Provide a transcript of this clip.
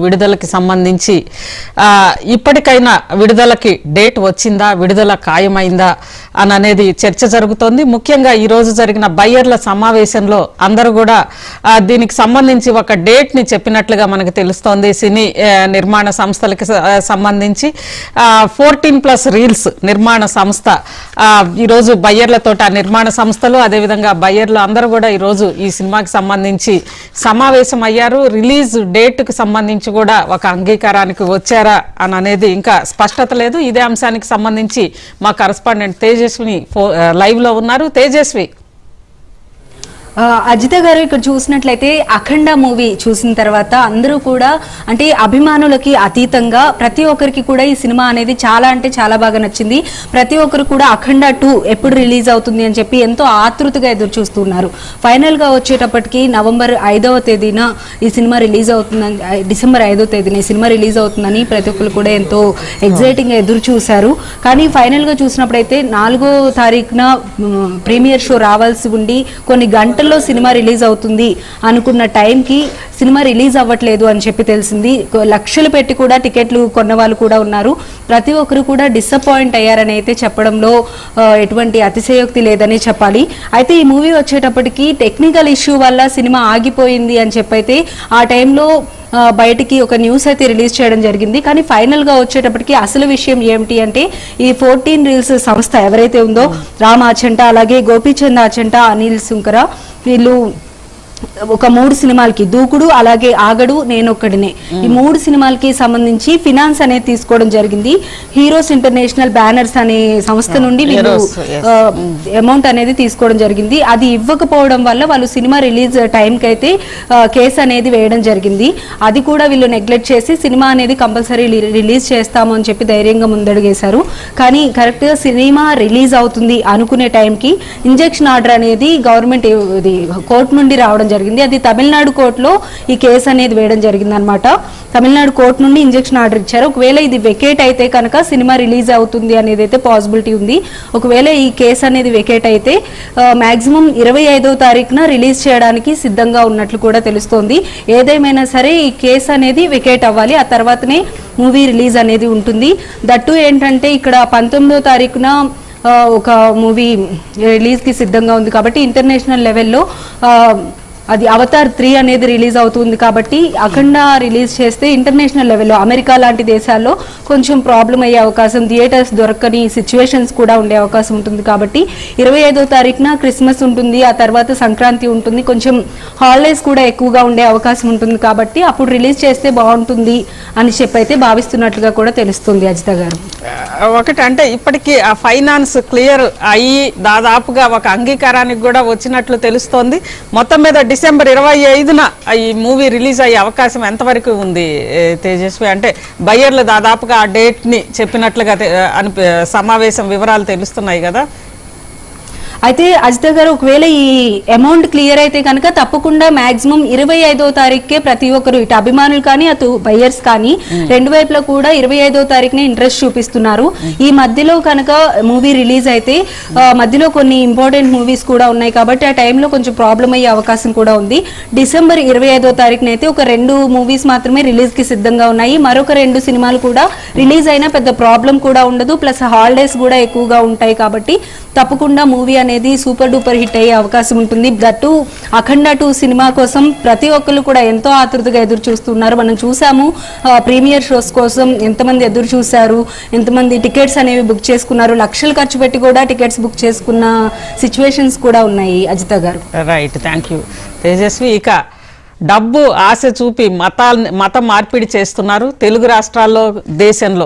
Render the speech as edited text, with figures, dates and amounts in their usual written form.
విడుదలకి సంబంధించి ఇప్పటికైనా విడుదలకి డేట్ వచ్చిందా, విడుదల ఖాయమైందా అని అనేది చర్చ జరుగుతోంది. ముఖ్యంగా ఈ రోజు జరిగిన బయ్యర్ల సమావేశంలో అందరూ కూడా దీనికి సంబంధించి ఒక డేట్ ని చెప్పినట్లుగా మనకు తెలుస్తోంది. సినీ నిర్మాణ సంస్థలకి సంబంధించి 14+ రీల్స్ నిర్మాణ సంస్థ ఈ రోజు బయ్యర్లతో నిర్మాణ సంస్థలు అదేవిధంగా బయ్యర్లు అందరూ కూడా ఈ రోజు ఈ సినిమాకి సంబంధించి సమావేశం అయ్యారు. రిలీజ్ డేట్ కు సంబంధించి కూడా ఒక అంగీకారానికి వచ్చారా అని అనేది ఇంకా స్పష్టత లేదు. ఇదే అంశానికి సంబంధించి మా కరెస్పాండెంట్ తేజస్విని లైవ్ లో ఉన్నారు. తేజస్వి, అజిత గారు, ఇక్కడ చూసినట్లయితే అఖండ మూవీ చూసిన తర్వాత అందరూ కూడా అంటే అభిమానులకి అతీతంగా ప్రతి ఒక్కరికి కూడా ఈ సినిమా అనేది చాలా అంటే చాలా బాగా నచ్చింది. ప్రతి ఒక్కరు కూడా అఖండ 2 ఎప్పుడు రిలీజ్ అవుతుంది అని చెప్పి ఎంతో ఆతృతగా ఎదురు చూస్తున్నారు. ఫైనల్ గా వచ్చేటప్పటికి నవంబర్ 5వ తేదీన ఈ సినిమా రిలీజ్ అవుతుందని, డిసెంబర్ 5వ తేదీన ఈ సినిమా రిలీజ్ అవుతుందని ప్రతి ఒక్కరు కూడా ఎంతో ఎగ్జైటింగ్ గా ఎదురు చూశారు. కానీ ఫైనల్ గా చూసినప్పుడైతే 4వ తారీఖున ప్రీమియర్ షో రావాల్సి ఉండి కొన్ని గంటలు సినిమా రిలీజ్ అవుతుంది అనుకున్న టైంకి సినిమా రిలీజ్ అవ్వట్లేదు అని చెప్పి తెలిసింది. లక్షలు పెట్టి కూడా టికెట్లు కొన్న వాళ్ళు కూడా ఉన్నారు. ప్రతి ఒక్కరు కూడా డిసప్పాయింట్ అయ్యారని అయితే చెప్పడంలో ఎటువంటి అతిశయోక్తి లేదని చెప్పాలి. అయితే ఈ మూవీ వచ్చేటప్పటికి టెక్నికల్ ఇష్యూ వల్ల సినిమా ఆగిపోయింది అని చెప్పైతే ఆ టైంలో బయటికి ఒక న్యూస్ అయితే రిలీజ్ చేయడం జరిగింది. కానీ ఫైనల్ గా వచ్చేటప్పటికి అసలు విషయం ఏమిటి అంటే ఈ 14 రీల్స్ సంస్థ ఎవరైతే ఉందో రామ్ ఆచంట, అలాగే గోపీచంద్ ఆచంట, అనిల్ సుంకర, వీళ్ళు ఒక 3 సినిమాలకి దూకుడు, అలాగే ఆగడు, నేనొక్కడినే, ఈ 3 సినిమాలకి సంబంధించి ఫినాన్స్ అనేది తీసుకోవడం జరిగింది. హీరోస్ ఇంటర్నేషనల్ బ్యానర్స్ అనే సంస్థ నుండి వీళ్ళు అమౌంట్ అనేది తీసుకోవడం జరిగింది. అది ఇవ్వకపోవడం వల్ల వాళ్ళు సినిమా రిలీజ్ టైంకి అయితే కేసు అనేది వేయడం జరిగింది. అది కూడా వీళ్ళు నెగ్లెక్ట్ చేసి సినిమా అనేది కంపల్సరీ రిలీజ్ చేస్తాము అని చెప్పి ధైర్యంగా ముందడుగేశారు. కానీ కరెక్ట్ గా సినిమా రిలీజ్ అవుతుంది అనుకునే టైంకి ఇంజెక్షన్ ఆర్డర్ అనేది గవర్నమెంట్ కోర్టు నుండి రావడం జరిగింది. అది తమిళనాడు కోర్టులో ఈ కేసు అనేది వేయడం జరిగింది అనమాట. తమిళనాడు కోర్టు నుండి ఇంజెక్షన్ ఆర్డర్ ఇచ్చారు. ఒకవేళ ఇది వెకేట్ అయితే కనుక సినిమా రిలీజ్ అవుతుంది అనేది అయితే పాసిబిలిటీ ఉంది. ఒకవేళ ఈ కేసు అనేది వెకేట్ అయితే మాక్సిమం 25వ తారీఖున రిలీజ్ చేయడానికి సిద్ధంగా ఉన్నట్లు కూడా తెలుస్తోంది. ఏదేమైనా సరే ఈ కేసు అనేది వెకేట్ అవ్వాలి, ఆ తర్వాతనే మూవీ రిలీజ్ అనేది ఉంటుంది. దట్టు ఏంటంటే ఇక్కడ 19వ తారీఖున ఒక మూవీ రిలీజ్కి సిద్ధంగా ఉంది కాబట్టి ఇంటర్నేషనల్ లెవెల్లో అది అవతార్ 3 అనేది రిలీజ్ అవుతుంది కాబట్టి అఖండ రిలీజ్ చేస్తే ఇంటర్నేషనల్ లెవెల్లో అమెరికా లాంటి దేశాల్లో కొంచెం ప్రాబ్లం అయ్యే అవకాశం, థియేటర్స్ దొరకని సిచ్యువేషన్స్ కూడా ఉండే అవకాశం ఉంటుంది. కాబట్టి 25వ తారీఖున క్రిస్మస్ ఉంటుంది, ఆ తర్వాత సంక్రాంతి ఉంటుంది, కొంచెం హాలిడేస్ కూడా ఎక్కువగా ఉండే అవకాశం ఉంటుంది. కాబట్టి అప్పుడు రిలీజ్ చేస్తే బాగుంటుంది అని చెప్పి అయితే భావిస్తున్నట్లుగా కూడా తెలుస్తుంది. అజిత గారు, ఒకటి అంటే ఇప్పటికీ ఆ ఫైనాన్స్ క్లియర్ అయ్యి దాదాపుగా ఒక అంగీకారానికి కూడా వచ్చినట్లు తెలుస్తోంది. మొత్తం మీద డిసెంబర్ 25న ఈ మూవీ రిలీజ్ అయ్యే అవకాశం ఎంతవరకు ఉంది తేజస్వి? అంటే బయ్యర్లు దాదాపుగా ఆ డేట్ ని చెప్పినట్లుగా సమావేశం వివరాలు తెలుస్తున్నాయి కదా. అయితే అజిత గారు, ఒకవేళ ఈ అమౌంట్ క్లియర్ అయితే కనుక తప్పకుండా మాక్సిమం 25వ తారీఖుకే ప్రతి ఒక్కరు, ఇటు అభిమానులు కానీ అటు బయ్యర్స్ కానీ రెండు వైపులా కూడా 25వ తారీఖునే ఇంట్రెస్ట్ చూపిస్తున్నారు. ఈ మధ్యలో కనుక మూవీ రిలీజ్ అయితే మధ్యలో కొన్ని ఇంపార్టెంట్ మూవీస్ కూడా ఉన్నాయి కాబట్టి ఆ టైంలో కొంచెం ప్రాబ్లం అయ్యే అవకాశం కూడా ఉంది. డిసెంబర్ 25వ తారీఖున అయితే ఒక 2 మూవీస్ మాత్రమే రిలీజ్ కి సిద్ధంగా ఉన్నాయి. మరొక 2 సినిమాలు కూడా రిలీజ్ అయినా పెద్ద ప్రాబ్లం కూడా ఉండదు, ప్లస్ హాలిడేస్ కూడా ఎక్కువగా ఉంటాయి కాబట్టి తప్పకుండా మూవీ అనేది సూపర్ డూపర్ హిట్ అయ్యే అవకాశం ఉంటుంది. దట్టు అఖండ 2 సినిమా కోసం ప్రతి ఒక్కరు కూడా ఎంతో ఆతృతగా ఎదురు చూస్తున్నారు. మనం చూసాము ప్రీమియర్ షోస్ కోసం ఎంతమంది ఎదురు చూశారు, ఎంతమంది టికెట్స్ అనేవి బుక్ చేసుకున్నారు, లక్షలు ఖర్చు పెట్టి కూడా టికెట్స్ బుక్ చేసుకున్న సిచ్యువేషన్స్ కూడా ఉన్నాయి. అజిత గారు, రైట్, థ్యాంక్ యూ తేజస్వి. ఇక డబ్బు ఆశ చూపి మత మార్పిడి చేస్తున్నారు తెలుగు రాష్ట్రాల్లో, దేశంలో.